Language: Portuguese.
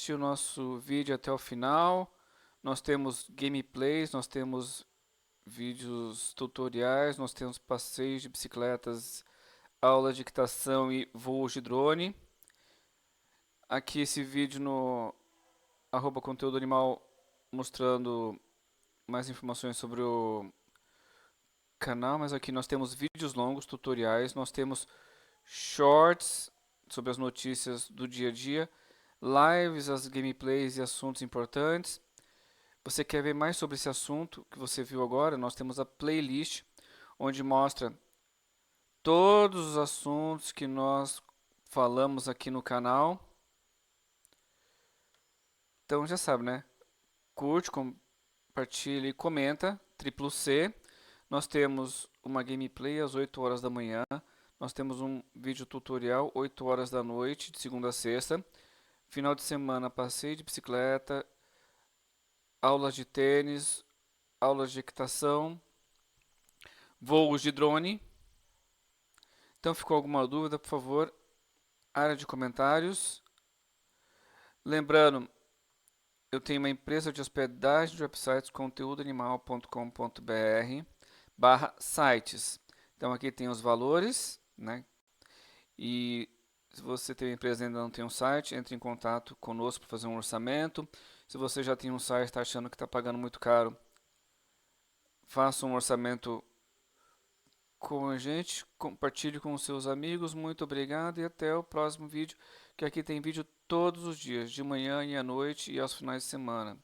assistir o nosso vídeo até o final. Nós temos gameplays, nós temos vídeos tutoriais, nós temos passeios de bicicletas, aula de equitação e voos de drone. Aqui esse vídeo no @conteúdo animal mostrando mais informações sobre o canal, mas aqui nós temos vídeos longos, tutoriais, nós temos shorts sobre as notícias do dia a dia, lives, as gameplays e assuntos importantes. Você quer ver mais sobre esse assunto que você viu agora? Nós temos a playlist, onde mostra todos os assuntos que nós falamos aqui no canal. Então já sabe, né? Curte, compartilha e comenta, triplo C. Nós temos uma gameplay às 8 horas da manhã. Nós temos um vídeo tutorial 8 horas da noite, de segunda a sexta. Final de semana, passeio de bicicleta, aulas de tênis, aulas de equitação, voos de drone. Então, ficou alguma dúvida, por favor, área de comentários. Lembrando, eu tenho uma empresa de hospedagem de websites, conteúdoanimal.com.br/sites. Então, aqui tem os valores, né? E se você tem uma empresa e ainda não tem um site, entre em contato conosco para fazer um orçamento. Se você já tem um site e está achando que está pagando muito caro, faça um orçamento com a gente, compartilhe com os seus amigos. Muito obrigado e até o próximo vídeo, que aqui tem vídeo todos os dias, de manhã e à noite e aos finais de semana.